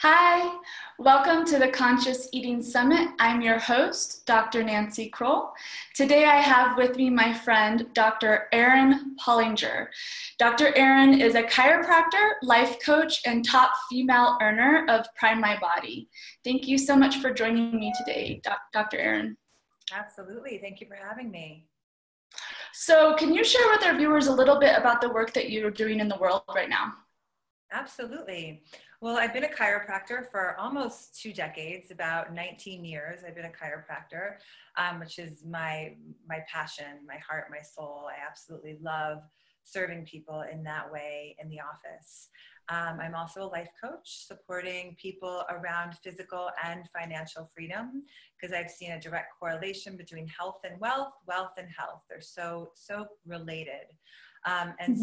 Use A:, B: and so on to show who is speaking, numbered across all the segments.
A: Hi, welcome to the Conscious Eating Summit. I'm your host, Dr. Nancy Kroll. Today I have with me my friend, Dr. Erin Pollinger. Dr. Erin is a chiropractor, life coach, and top female earner of Prime My Body. Thank you so much for joining me today, Dr. Erin.
B: Absolutely. Thank you for having me.
A: So can you share with our viewers a little bit about the work that you're doing in the world right now?
B: Absolutely. Well, I've been a chiropractor for almost 2 decades, about 19 years. I've been a chiropractor, which is my passion, my heart, my soul. I absolutely love serving people in that way in the office. I'm also a life coach, supporting people around physical and financial freedom, because I've seen a direct correlation between health and wealth, wealth and health. They're so related.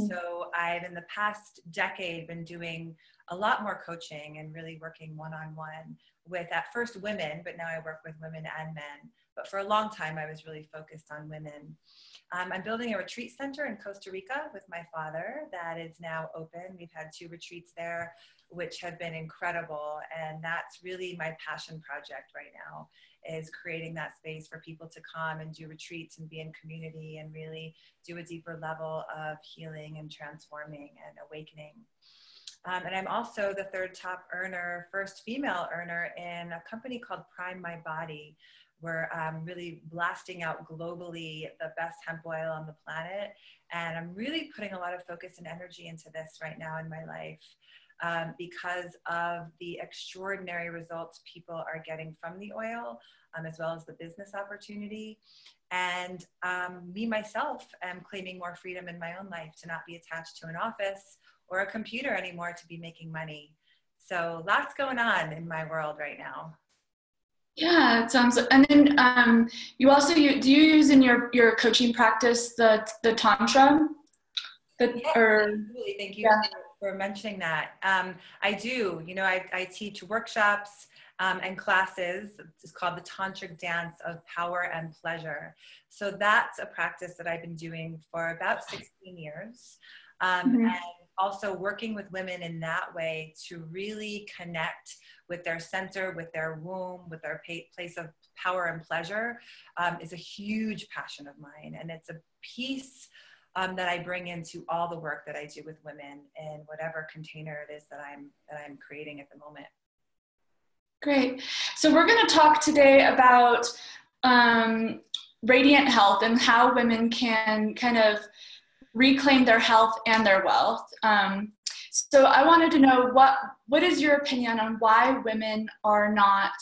B: So I've, in the past decade, been doing a lot more coaching and really working one-on-one with, at first, women, but now I work with women and men. But for a long time, I was really focused on women. I'm building a retreat center in Costa Rica with my father that is now open. We've had 2 retreats there, which have been incredible. And that's really my passion project right now, is creating that space for people to come and do retreats and be in community and really do a deeper level of healing and transforming and awakening. And I'm also the 3rd top earner, first female earner in a company called Prime My Body. We're really blasting out globally the best hemp oil on the planet. And I'm really putting a lot of focus and energy into this right now in my life. Because of the extraordinary results people are getting from the oil, as well as the business opportunity. And me, myself, am claiming more freedom in my own life to not be attached to an office or a computer anymore to be making money. So lots going on in my world right now.
A: Yeah, it sounds. And then you also do you use in your coaching practice the tantra?
B: Absolutely. Thank you for mentioning that. I do. You know, I teach workshops and classes. It's called the Tantric Dance of Power and Pleasure. So that's a practice that I've been doing for about 16 years. And also working with women in that way to really connect with their center, with their womb, with their place of power and pleasure is a huge passion of mine. And it's a piece that I bring into all the work that I do with women in whatever container it is that I'm creating at the moment.
A: Great. So we're going to talk today about radiant health and how women can kind of reclaim their health and their wealth. So I wanted to know what is your opinion on why women are not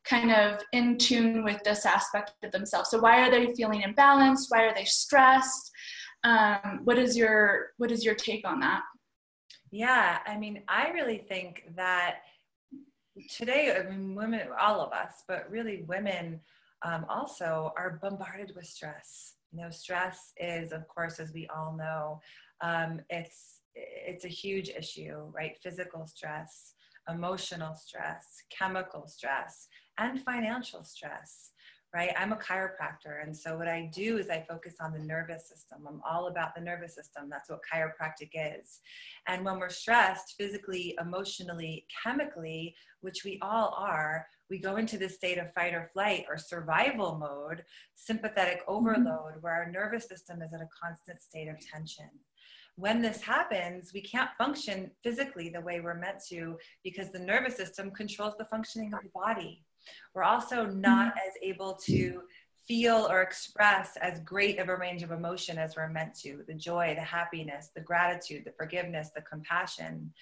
A: kind of in tune with this aspect of themselves? So why are they feeling imbalanced? Why are they stressed? What is your take on that?
B: Yeah, I mean, I really think that today, I mean, women, all of us, but really women also are bombarded with stress. You know, stress is, of course, as we all know, it's a huge issue, right? Physical stress, emotional stress, chemical stress, and financial stress, right? I'm a chiropractor. And so what I do is I focus on the nervous system. I'm all about the nervous system. That's what chiropractic is. And when we're stressed, physically, emotionally, chemically, which we all are, we go into this state of fight or flight or survival mode, sympathetic overload, where our nervous system is at a constant state of tension. When this happens, we can't function physically the way we're meant to, because the nervous system controls the functioning of the body. We're also not as able to feel or express as great of a range of emotion as we're meant to. The joy, the happiness, the gratitude, the forgiveness, the compassion.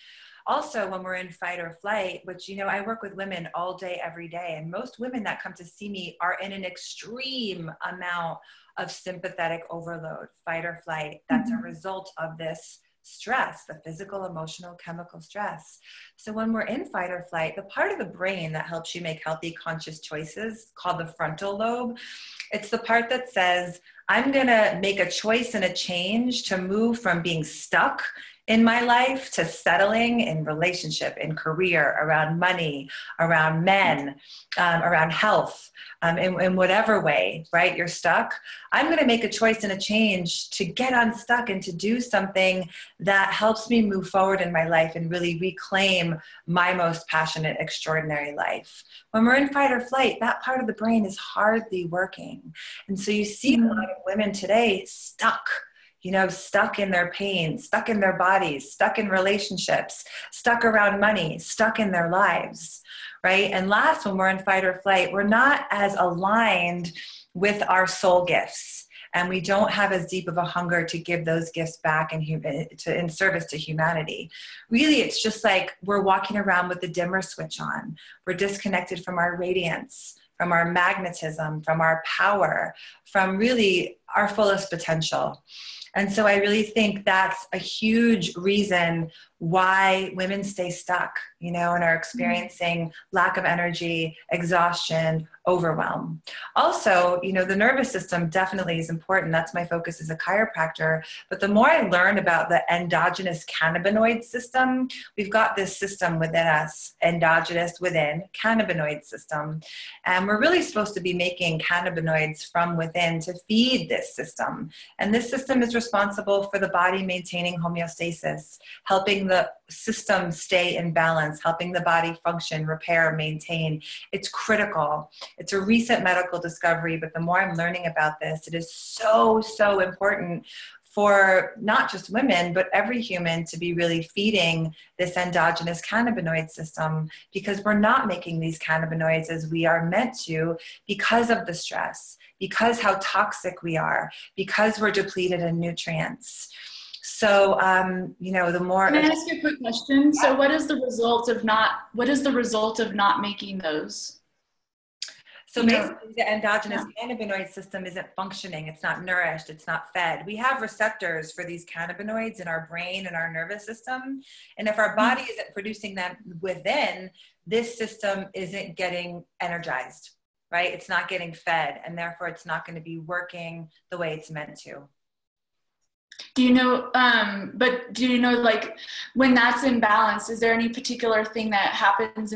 B: Also, when we're in fight or flight, which, you know, I work with women all day, every day, and most women that come to see me are in an extreme amount of sympathetic overload, fight or flight. That's a result of this stress, the physical, emotional, chemical stress. So when we're in fight or flight, the part of the brain that helps you make healthy, conscious choices, called the frontal lobe, it's the part that says, I'm going to make a choice and a change to move from being stuck in my life to settling in relationship, in career, around money, around men, around health, in whatever way, right, you're stuck, I'm going to make a choice and a change to get unstuck and to do something that helps me move forward in my life and really reclaim my most passionate, extraordinary life. When we're in fight or flight, that part of the brain is hardly working. And so you see a lot of women today stuck, stuck in their pain, stuck in their bodies, stuck in relationships, stuck around money, stuck in their lives, right? And last, when we're in fight or flight, we're not as aligned with our soul gifts. And we don't have as deep of a hunger to give those gifts back in service to humanity. Really, it's just like we're walking around with the dimmer switch on. We're disconnected from our radiance, from our magnetism, from our power, from really our fullest potential. And so I really think that's a huge reason why women stay stuck, and are experiencing lack of energy, exhaustion, overwhelm. Also, the nervous system definitely is important. That's my focus as a chiropractor. But the more I learn about the endogenous cannabinoid system, we've got this system within us, endogenous within cannabinoid system. And we're really supposed to be making cannabinoids from within to feed this system. And this system is responsible for the body maintaining homeostasis, helping the system stay in balance, helping the body function, repair, maintain. It's critical. It's a recent medical discovery, but the more I'm learning about this, it is so, so important for not just women, but every human to be really feeding this endogenous cannabinoid system, because we're not making these cannabinoids as we are meant to because of the stress, because how toxic we are, because we're depleted in nutrients. So, the more.
A: Can I ask you a quick question? Yeah. So what is the result of not making those?
B: So basically the endogenous cannabinoid system isn't functioning. It's not nourished. It's not fed. We have receptors for these cannabinoids in our brain and our nervous system. And if our body isn't producing them within, this system isn't getting energized, right? It's not getting fed, and therefore it's not going to be working the way it's meant to.
A: Do you know, like when that's in balance, is there any particular thing that happens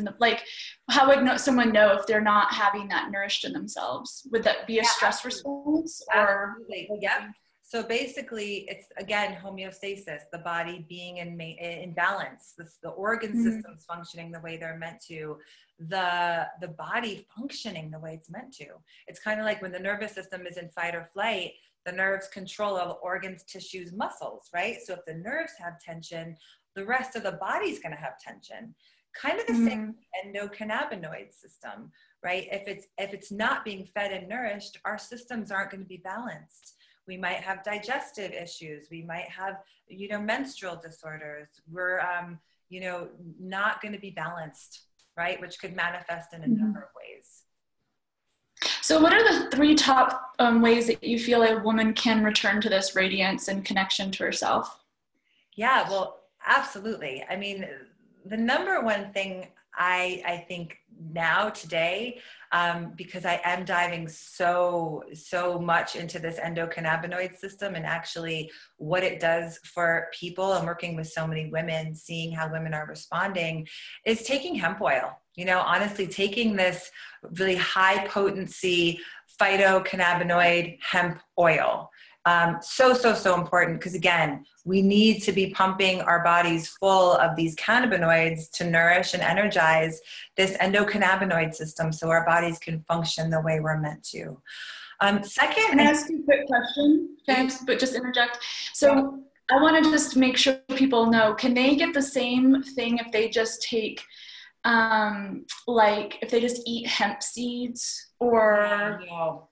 A: how would someone know if they're not having that nourished in themselves? Would that be a stress response?
B: Absolutely. Yeah. So basically it's, again, homeostasis, the body being in balance, the organ systems functioning the way they're meant to, the body functioning the way it's meant to. It's kind of like when the nervous system is in fight or flight, the nerves control all the organs, tissues, muscles, right? So if the nerves have tension, the rest of the body's going to have tension. Kind of the same endocannabinoid system, right? If it's not being fed and nourished, our systems aren't going to be balanced. We might have digestive issues. We might have, menstrual disorders. We're, not going to be balanced, right? Which could manifest in a number of ways.
A: So what are the 3 top ways that you feel a woman can return to this radiance and connection to herself?
B: Yeah, well, absolutely. I mean, the number one thing I think now today, because I am diving so much into this endocannabinoid system and actually what it does for people, and working with so many women, seeing how women are responding, is taking hemp oil. Honestly, taking this really high potency phytocannabinoid hemp oil. So important, because again, we need to be pumping our bodies full of these cannabinoids to nourish and energize this endocannabinoid system so our bodies can function the way we're meant to. Second,
A: can I ask you a quick question? But just interject. So I want to just make sure people know, can they get the same thing if they just take if they just eat hemp seeds or?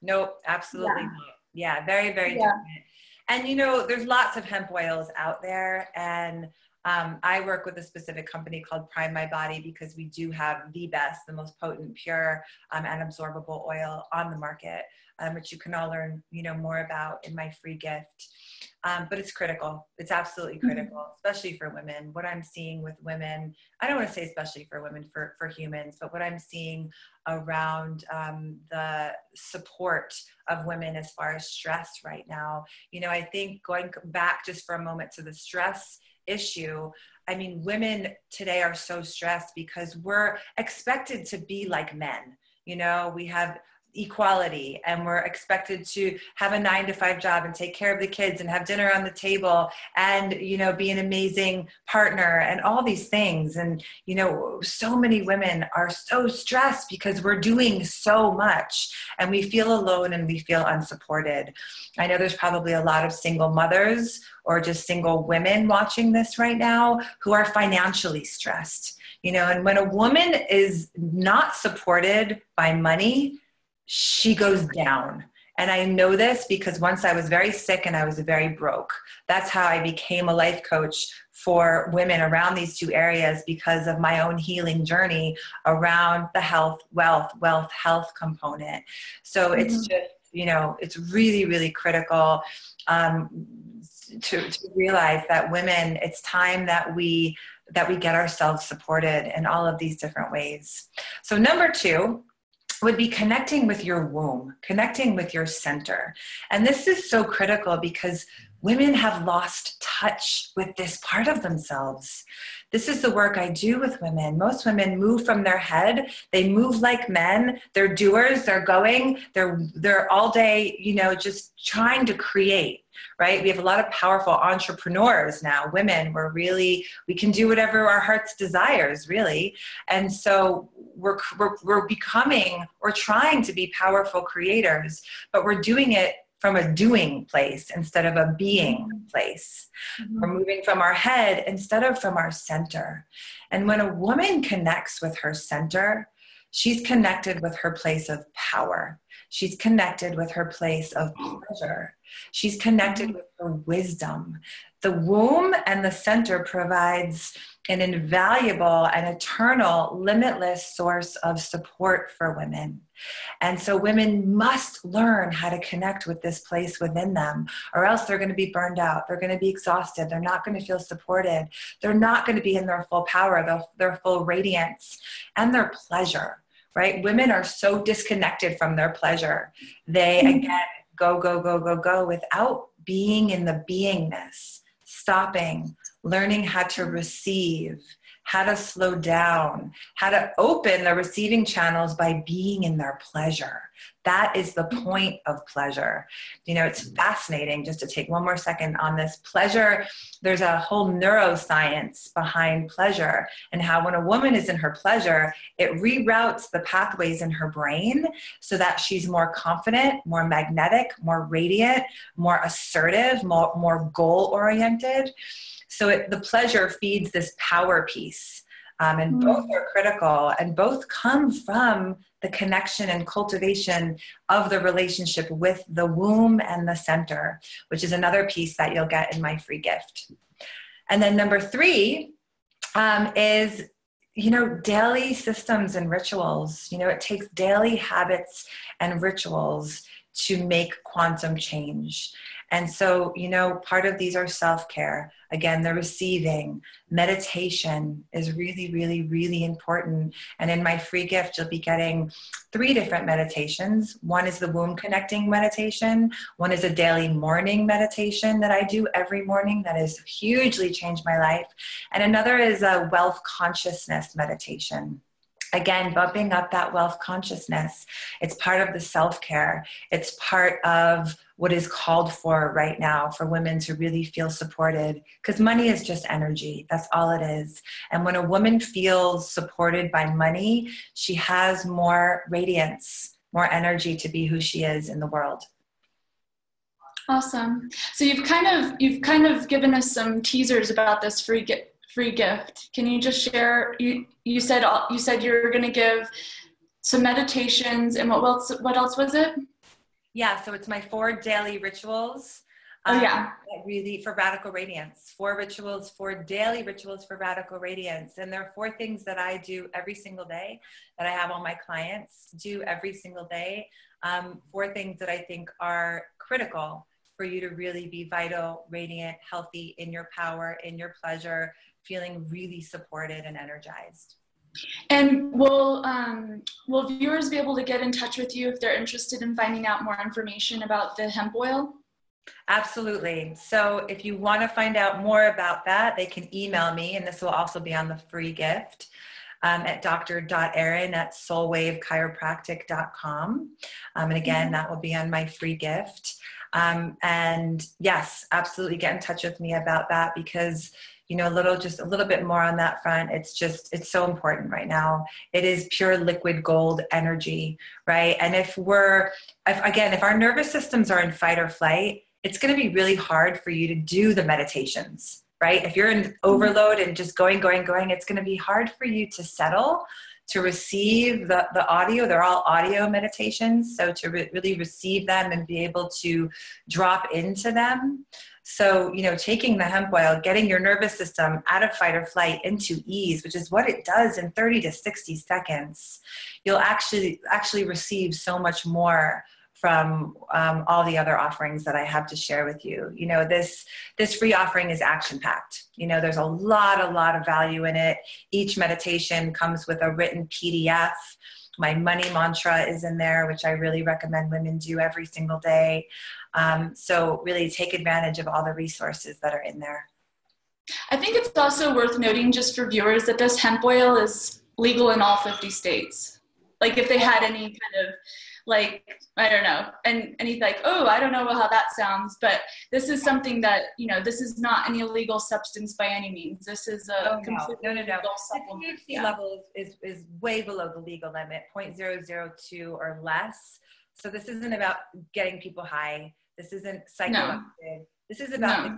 B: No, absolutely not. Yeah, very, very different. And, there's lots of hemp oils out there. And I work with a specific company called Prime My Body, because we do have the best, the most potent, pure, and absorbable oil on the market, which you can all learn, more about in my free gift. But it's critical. It's absolutely critical, especially for women. What I'm seeing with women, I don't want to say especially for women, for humans, but what I'm seeing around the support of women as far as stress right now, I think going back just for a moment to the stress issue. I mean, women today are so stressed because we're expected to be like men. You know, we have equality and we're expected to have a 9-to-5 job and take care of the kids and have dinner on the table and, you know, be an amazing partner and all these things. And, you know, so many women are so stressed because we're doing so much and we feel alone and we feel unsupported. I know there's probably a lot of single mothers or just single women watching this right now who are financially stressed, you know, and when a woman is not supported by money, she goes down. And I know this because once I was very sick and I was very broke. That's how I became a life coach for women around these two areas, because of my own healing journey around the health, health component. So it's just, you know, it's really, really critical to realize that women, it's time that we get ourselves supported in all of these different ways. So number 2 would be connecting with your womb, connecting with your center. And this is so critical because women have lost touch with this part of themselves. This is the work I do with women. Most women move from their head. They move like men. They're doers. They're going. They're all day, you know, just trying to create, right? We have a lot of powerful entrepreneurs now. Women, we can do whatever our heart's desires, really. And so we're becoming or trying to be powerful creators, but we're doing it from a doing place instead of a being place. We're moving from our head instead of from our center. And when a woman connects with her center, she's connected with her place of power. She's connected with her place of pleasure. She's connected with her wisdom. The womb and the center provides an invaluable and eternal, limitless source of support for women. And so women must learn how to connect with this place within them, or else they're going to be burned out. They're going to be exhausted. They're not going to feel supported. They're not going to be in their full power, their full radiance, and their pleasure, right? Women are so disconnected from their pleasure. They, again, go without being in the beingness, stopping, learning how to receive, how to slow down, how to open the receiving channels by being in their pleasure. That is the point of pleasure. You know, it's fascinating, just to take one more second on this. Pleasure, there's a whole neuroscience behind pleasure, and how when a woman is in her pleasure, it reroutes the pathways in her brain so that she's more confident, more magnetic, more radiant, more assertive, more goal-oriented. So the pleasure feeds this power piece. And both are critical, and both come from the connection and cultivation of the relationship with the womb and the center, which is another piece that you'll get in my free gift. And then number 3 is, you know, daily systems and rituals. You know, it takes daily habits and rituals to make quantum change. And so, you know, part of these are self-care. Again, the receiving, meditation is really, really, really important. And in my free gift, you'll be getting 3 different meditations. One is the womb connecting meditation. One is a daily morning meditation that I do every morning that has hugely changed my life. And another is a wealth consciousness meditation. Again, bumping up that wealth consciousness. It's part of the self-care. It's part of what is called for right now for women to really feel supported, because money is just energy. That's all it is. And when a woman feels supported by money, she has more radiance, more energy to be who she is in the world.
A: Awesome. So you've kind of given us some teasers about this free gift. Can you just share? You said you were going to give some meditations, and what else was it?
B: Yeah, so it's my 4 daily rituals. Really for radical radiance. 4 rituals, 4 daily rituals for radical radiance. And there are 4 things that I do every single day that I have all my clients do every single day. 4 things that I think are critical for you to really be vital, radiant, healthy, in your power, in your pleasure, feeling really supported and energized.
A: And will viewers be able to get in touch with you if they're interested in finding out more information about the hemp oil?
B: Absolutely. So if you want to find out more about that, they can email me, and this will also be on the free gift at dr.erin@soulwavechiropractic.com. And again, that will be on my free gift. And yes, absolutely get in touch with me about that, because just a little bit more on that front. It's so important right now. It is pure liquid gold energy, right? And if our nervous systems are in fight or flight, it's going to be really hard for you to do the meditations, right? If you're in overload and just going, it's going to be hard for you to settle, to receive the audio. They're all audio meditations. So to really receive them and be able to drop into them. So, taking the hemp oil, getting your nervous system out of fight or flight into ease, which is what it does in 30 to 60 seconds, you'll actually receive so much more from all the other offerings that I have to share with you. This free offering is action-packed. There's a lot of value in it. Each meditation comes with a written PDF. My money mantra is in there, which I really recommend women do every single day. So really take advantage of all the resources that are in there.
A: I think it's also worth noting, just for viewers, that this hemp oil is legal in all 50 states. Like if they had any kind of I don't know, and he's like, oh, I don't know how that sounds, but this is something that, this is not an illegal substance by any means. This is a completely legal supplement.
B: The THC level is way below the legal limit, 0.002 or less. So this isn't about getting people high. This isn't psychoactive. No. This is about the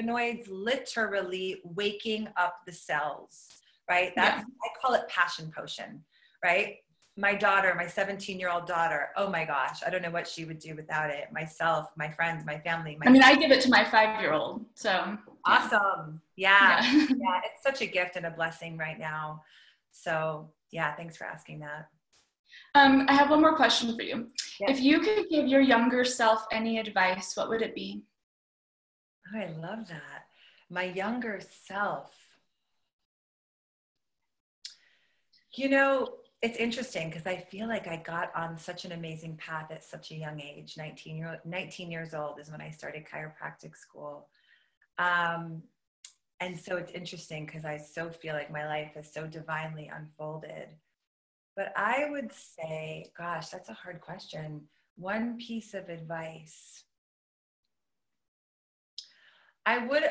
B: cannabinoids literally waking up the cells, right? I call it passion potion, right? My daughter, my 17-year-old daughter, oh my gosh, I don't know what she would do without it. Myself, my friends, my family.
A: I give it to my 5-year-old, so.
B: Awesome. Yeah. Yeah, it's such a gift and a blessing right now. So yeah, thanks for asking that.
A: I have one more question for you.
B: Yeah.
A: If you could give your younger self any advice, what would it be?
B: Oh, I love that. My younger self. It's interesting because I feel like I got on such an amazing path at such a young age. 19 years old is when I started chiropractic school. And so it's interesting because I so feel like my life is so divinely unfolded. But I would say, gosh, that's a hard question. One piece of advice. I would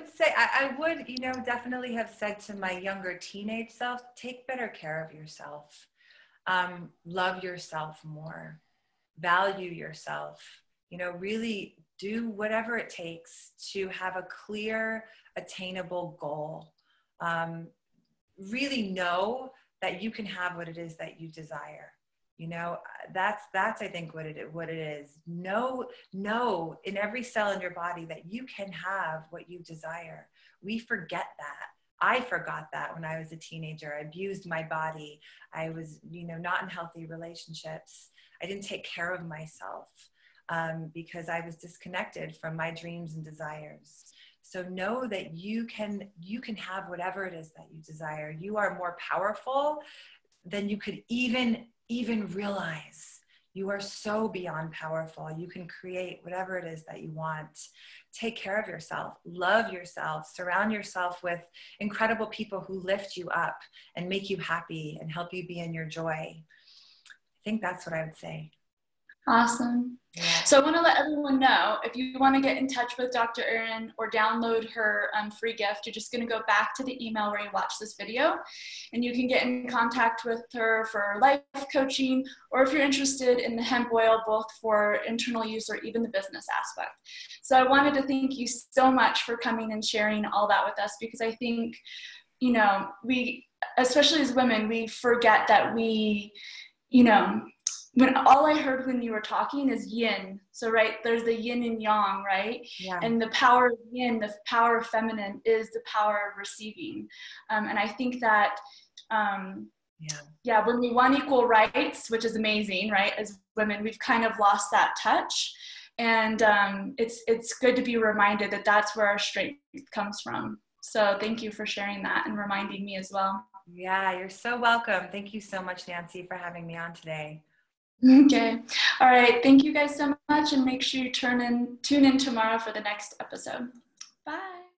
B: say, I would, definitely have said to my younger teenage self, take better care of yourself. Love yourself more. Value yourself. Really do whatever it takes to have a clear, attainable goal. Really know that you can have what it is that you desire. That's I think what it is. Know in every cell in your body that you can have what you desire. We forget that. I forgot that when I was a teenager. I abused my body. I was, not in healthy relationships. I didn't take care of myself because I was disconnected from my dreams and desires. So know that you can have whatever it is that you desire. You are more powerful than you could even realize. You are so beyond powerful. You can create whatever it is that you want. Take care of yourself, love yourself, surround yourself with incredible people who lift you up and make you happy and help you be in your joy. I think that's what I would say.
A: Awesome.
B: Yeah.
A: So I want to let everyone know, if you want to get in touch with Dr. Erin or download her free gift, you're just going to go back to the email where you watch this video, and you can get in contact with her for life coaching, or if you're interested in the hemp oil, both for internal use or even the business aspect. So I wanted to thank you so much for coming and sharing all that with us, because I think, we, especially as women, we forget that we, when all I heard when you were talking is yin. So, right, there's the yin and yang, right?
B: Yeah.
A: And the power of yin, the power of feminine is the power of receiving. And I think that, when we want equal rights, which is amazing, right? As women, we've kind of lost that touch. And it's good to be reminded that that's where our strength comes from. So thank you for sharing that and reminding me as well.
B: Yeah, you're so welcome. Thank you so much, Nancy, for having me on today.
A: Okay. All right. Thank you guys so much, and make sure you tune in tomorrow for the next episode. Bye.